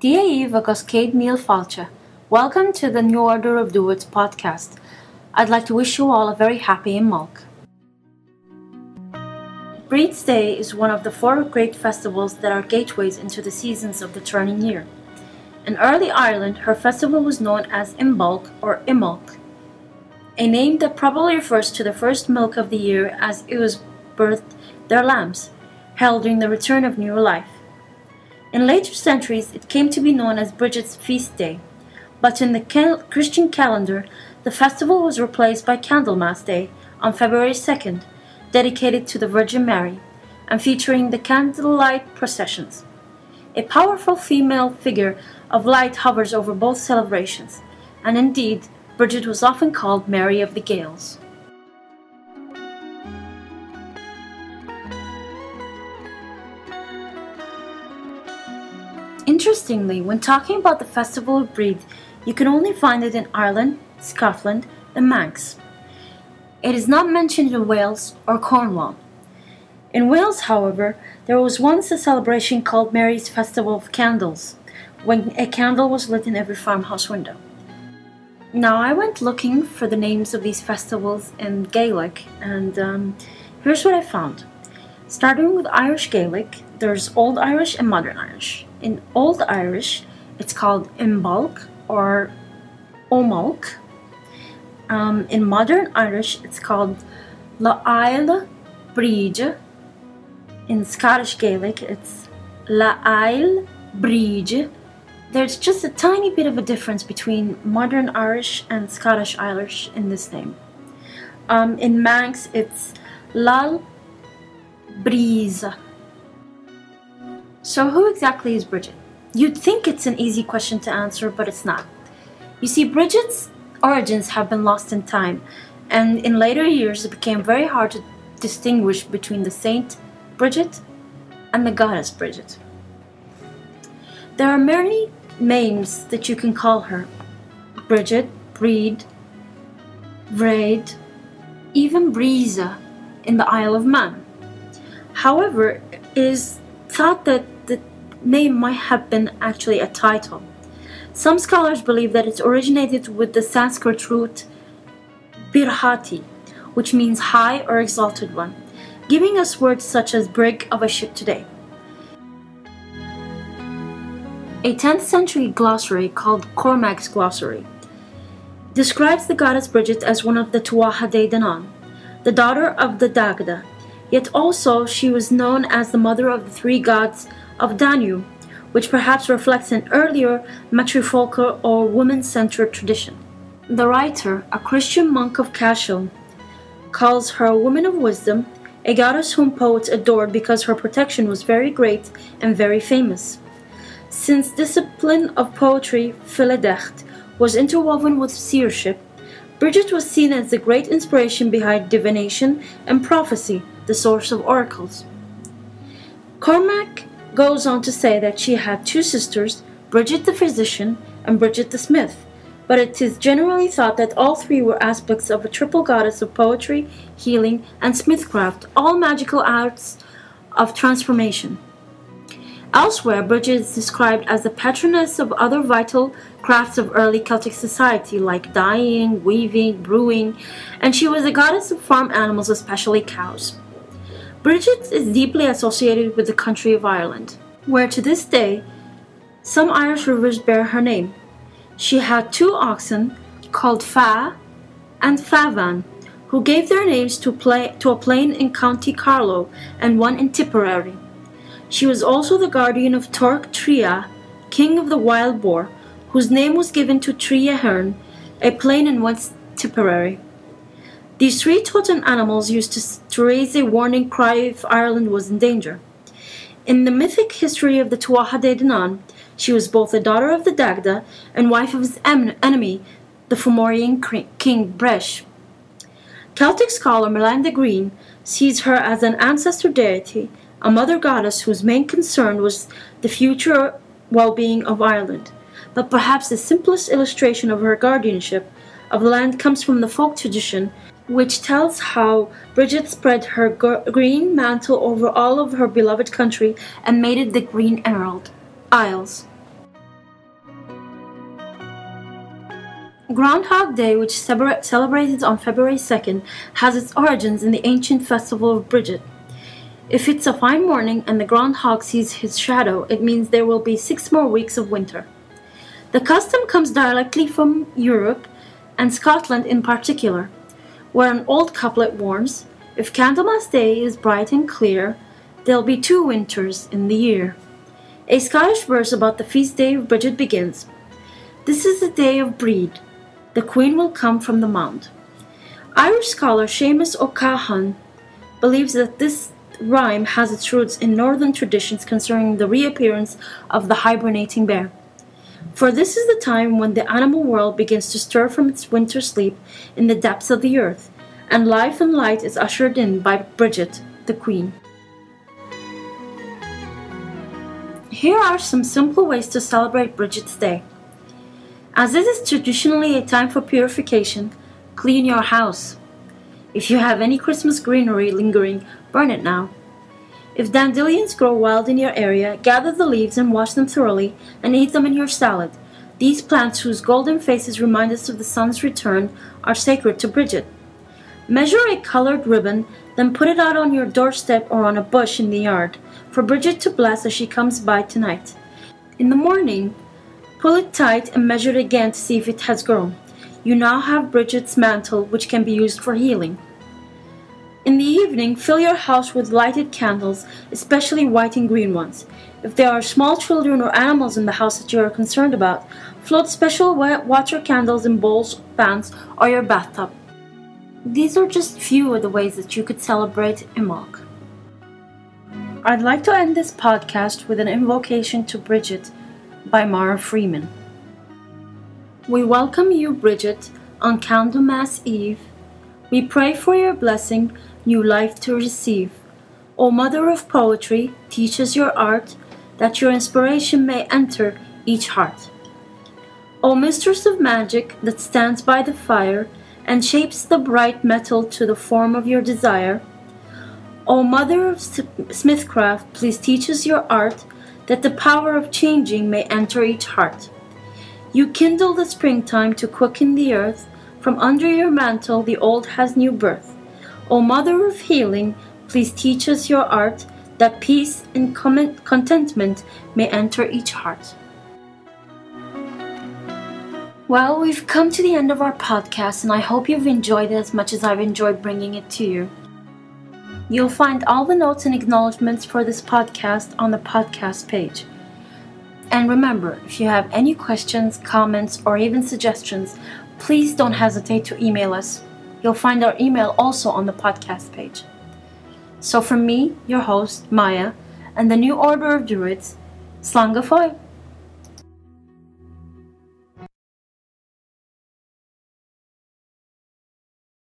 Dia Eve agus Céad Míle Fáilte. Welcome to the New Order of Druids podcast. I'd like to wish you all a very happy Imbolc. Breed's Day is one of the 4 great festivals that are gateways into the seasons of the turning year. In early Ireland, her festival was known as Imbolc or Imbolc, a name that probably refers to the first milk of the year as it was birthed their lambs, held during the return of new life. In later centuries, it came to be known as Bridget's Feast Day, but in the Christian calendar, the festival was replaced by Candlemas Day on February 2nd, dedicated to the Virgin Mary, and featuring the candlelight processions. A powerful female figure of light hovers over both celebrations, and indeed, Bridget was often called Mary of the Gales. Interestingly, when talking about the Festival of Breed, you can only find it in Ireland, Scotland, and Manx. It is not mentioned in Wales or Cornwall. In Wales, however, there was once a celebration called Mary's Festival of Candles, when a candle was lit in every farmhouse window. Now, I went looking for the names of these festivals in Gaelic, and here's what I found. Starting with Irish Gaelic, there's Old Irish and Modern Irish. In Old Irish, it's called Imbolc or Omolc. In Modern Irish, it's called La Aile Bríde. In Scottish Gaelic, it's La Aile Bríde. There's just a tiny bit of a difference between Modern Irish and Scottish Irish in this name. In Manx, it's Lal Brise. So who exactly is Bridget? You'd think it's an easy question to answer, but it's not. You see, Bridget's origins have been lost in time, and in later years it became very hard to distinguish between the Saint Bridget and the Goddess Bridget. There are many names that you can call her. Bridget, Breed, Vraid, even Brisa in the Isle of Man. However, it is thought that the name might have been actually a title. Some scholars believe that it originated with the Sanskrit root birhati, which means high or exalted one, giving us words such as brig of a ship today. A 10th century glossary called Cormac's Glossary describes the goddess Bridget as one of the Tuatha De Danann, the daughter of the Dagda, yet also she was known as the mother of the 3 gods of Danu, which perhaps reflects an earlier matrifocal or woman-centered tradition. The writer, a Christian monk of Cashel, calls her a woman of wisdom, a goddess whom poets adored because her protection was very great and very famous. Since discipline of poetry, philadecht, was interwoven with seership, Bridget was seen as the great inspiration behind divination and prophecy, the source of oracles. Cormac goes on to say that she had 2 sisters, Bridget the physician and Bridget the smith, but it is generally thought that all 3 were aspects of a triple goddess of poetry, healing, and smithcraft, all magical arts of transformation. Elsewhere, Bridget is described as the patroness of other vital crafts of early Celtic society like dyeing, weaving, brewing, and she was a goddess of farm animals, especially cows. Bridget is deeply associated with the country of Ireland, where to this day some Irish rivers bear her name. She had 2 oxen called Fa and Favan, who gave their names to a plain in County Carlow and one in Tipperary. She was also the guardian of Torc Tria, king of the wild boar, whose name was given to Tria Hern, a plain in West Tipperary. These 3 totem animals used to raise a warning cry if Ireland was in danger. In the mythic history of the Tuatha De Danann, she was both the daughter of the Dagda and wife of his enemy, the Fomorian king Breis. Celtic scholar Miranda Green sees her as an ancestor deity, a mother goddess whose main concern was the future well-being of Ireland. But perhaps the simplest illustration of her guardianship of the land comes from the folk tradition, which tells how Bridget spread her green mantle over all of her beloved country and made it the Green Emerald Isles. Groundhog Day, which celebrated on February 2nd, has its origins in the ancient festival of Bridget. If it's a fine morning and the groundhog sees his shadow, it means there will be 6 more weeks of winter. The custom comes directly from Europe, and Scotland in particular, where an old couplet warns, "If Candlemas Day is bright and clear, there'll be 2 winters in the year." A Scottish verse about the feast day of Bridget begins, "This is the day of Breed. The Queen will come from the mound." Irish scholar Seamus O'Cahan believes that this rhyme has its roots in northern traditions concerning the reappearance of the hibernating bear. For this is the time when the animal world begins to stir from its winter sleep in the depths of the earth, and life and light is ushered in by Bridget, the Queen. Here are some simple ways to celebrate Bridget's Day. As it is traditionally a time for purification, clean your house. If you have any Christmas greenery lingering, burn it now. If dandelions grow wild in your area, gather the leaves and wash them thoroughly and eat them in your salad. These plants, whose golden faces remind us of the sun's return, are sacred to Bridget. Measure a colored ribbon, then put it out on your doorstep or on a bush in the yard, for Bridget to bless as she comes by tonight. In the morning, pull it tight and measure it again to see if it has grown. You now have Bridget's mantle, which can be used for healing. In the evening, fill your house with lighted candles, especially white and green ones. If there are small children or animals in the house that you are concerned about, float special water candles in bowls, pans, or your bathtub. These are just a few of the ways that you could celebrate Imbolc. I'd like to end this podcast with an invocation to Bridget by Mara Freeman. We welcome you, Bridget, on Candlemas Eve. We pray for your blessing, new life to receive. O Mother of Poetry, teach us your art, that your inspiration may enter each heart. O Mistress of Magic, that stands by the fire, and shapes the bright metal to the form of your desire. O Mother of Smithcraft, please teach us your art, that the power of changing may enter each heart. You kindle the springtime to quicken the earth, from under your mantle the old has new birth. O Mother of Healing, please teach us your art, that peace and contentment may enter each heart. Well, we've come to the end of our podcast, and I hope you've enjoyed it as much as I've enjoyed bringing it to you. You'll find all the notes and acknowledgements for this podcast on the podcast page. And remember, if you have any questions, comments, or even suggestions, please don't hesitate to email us. You'll find our email also on the podcast page. So from me, your host, Maya, and the New Order of Druids, Slán go fóill!